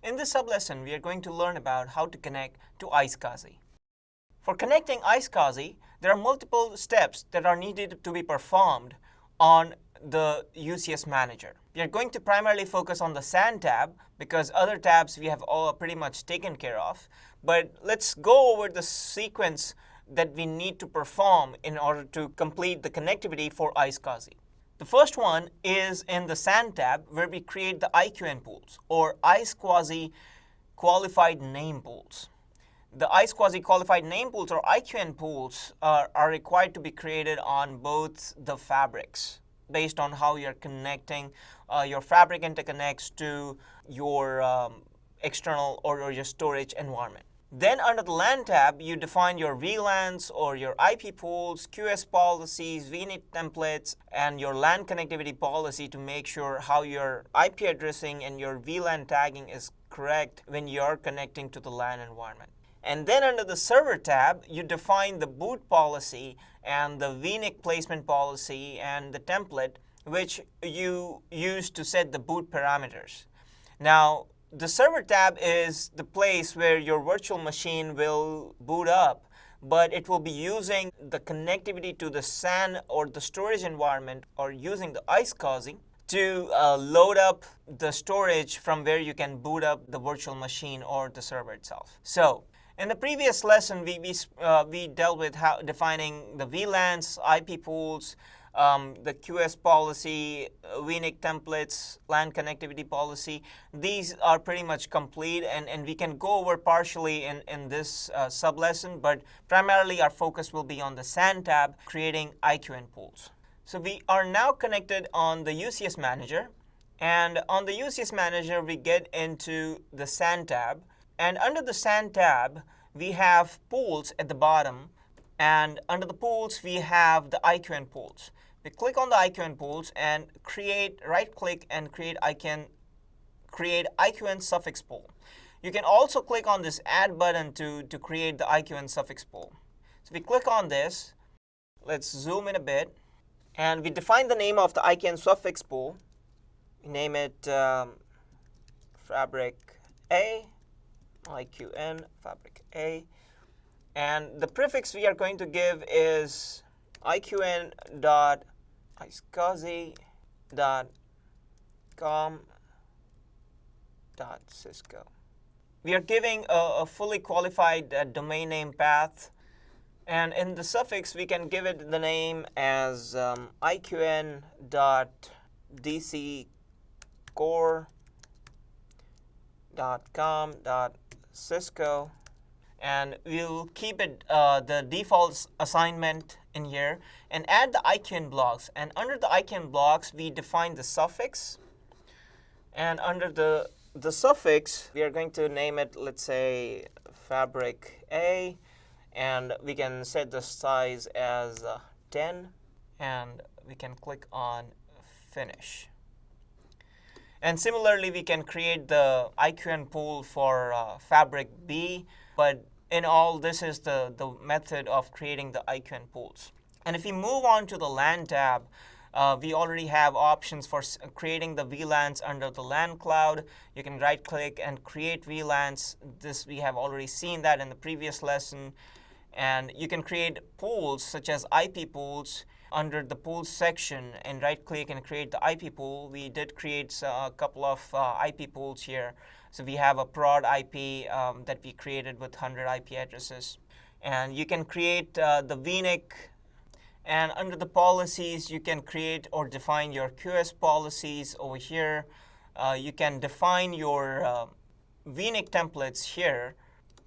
In this sublesson, we are going to learn about how to connect to ISCSI. For connecting ISCSI, there are multiple steps that are needed to be performed on the UCS Manager. We are going to primarily focus on the SAN tab because other tabs we have all pretty much taken care of. But let's go over the sequence that we need to perform in order to complete the connectivity for ISCSI. The first one is in the SAN tab where we create the IQN pools or ISCSI qualified name pools. The ISCSI qualified name pools or IQN pools are required to be created on both the fabrics based on how you're connecting your fabric interconnects to your external or your storage environment. Then under the LAN tab, you define your VLANs or your IP pools, QS policies, VNet templates, and your LAN connectivity policy to make sure how your IP addressing and your VLAN tagging is correct when you're connecting to the LAN environment. And then under the server tab, you define the boot policy and the VNet placement policy and the template which you use to set the boot parameters. Now, the server tab is the place where your virtual machine will boot up, but it will be using the connectivity to the SAN or the storage environment or using the ISCSI to load up the storage from where you can boot up the virtual machine or the server itself. So in the previous lesson, we dealt with how defining the VLANs, IP pools, the QS policy, VNet templates, LAN connectivity policy. These are pretty much complete, and we can go over partially in this sublesson, but primarily our focus will be on the SAN tab, creating IQN pools. So we are now connected on the UCS Manager, and on the UCS Manager, we get into the SAN tab, and under the SAN tab, we have pools at the bottom, and under the pools, we have the IQN pools. We click on the IQN pools and right-click and create IQN suffix pool. You can also click on this Add button to create the IQN suffix pool. So we click on this. Let's zoom in a bit. And we define the name of the IQN suffix pool. We name it Fabric A, IQN Fabric A. And the prefix we are going to give is iqn.iscsi.com.cisco. We are giving a fully qualified domain name path, and in the suffix we can give it the name as iqn.dccore.com.cisco. And we'll keep it the default assignment in here and add the IQN blocks. And under the IQN blocks, we define the suffix. And under the suffix, we are going to name it, let's say, Fabric A. And we can set the size as 10. And we can click on Finish. And similarly, we can create the IQN pool for Fabric B. But in all, this is the method of creating the IQN pools. And if we move on to the LAN tab, we already have options for creating the VLANs under the LAN cloud. You can right-click and create VLANs. This we have already seen that in the previous lesson. And you can create pools such as IP pools under the pools section and right-click and create the IP pool. We did create a couple of IP pools here. So we have a prod IP that we created with 100 IP addresses. And you can create the VNet. And under the policies, you can create or define your QS policies over here. You can define your VNet templates here.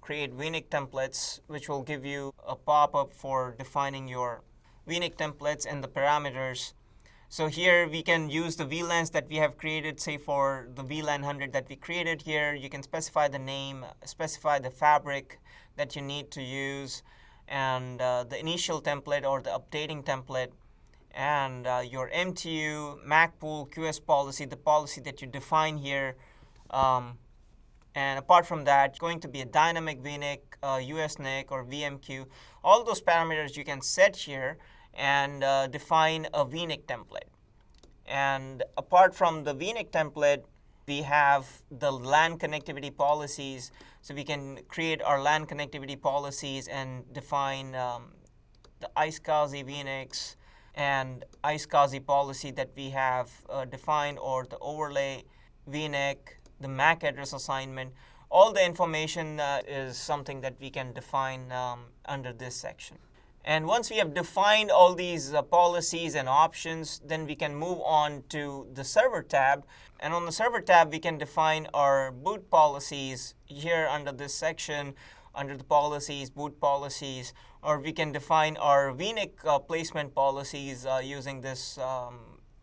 Create VNet templates, which will give you a pop-up for defining your VNet templates and the parameters. So here we can use the VLANs that we have created, say for the VLAN 100 that we created here. You can specify the name, specify the fabric that you need to use, and the initial template or the updating template, and your MTU, MAC pool, QS policy, the policy that you define here. And apart from that, going to be a dynamic VNet, USNIC, or VMQ. All those parameters you can set here and define a VNet template. And apart from the VNet template, We have the LAN connectivity policies, so we can create our LAN connectivity policies and define the iSCSI VNX and iSCSI policy that we have defined, or the overlay VNX, the MAC address assignment. All the information is something that we can define under this section. And once we have defined all these policies and options, then we can move on to the server tab. And on the server tab, we can define our boot policies here under this section, under the policies, boot policies, or we can define our VNIC placement policies using this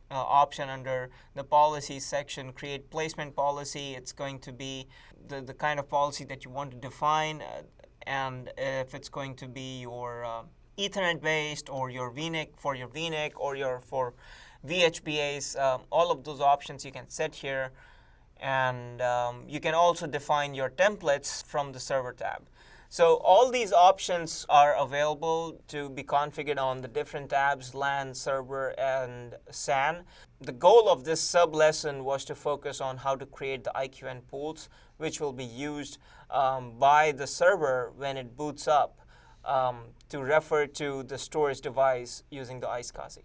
option under the policies section. Create placement policy. It's going to be the kind of policy that you want to define, and if it's going to be your Ethernet based, or your VNIC for your VNIC, or your for VHBAs, all of those options you can set here. And you can also define your templates from the server tab. So all these options are available to be configured on the different tabs: LAN, server, and SAN. The goal of this sub-lesson was to focus on how to create the IQN pools, which will be used by the server when it boots up to refer to the storage device using the iSCSI.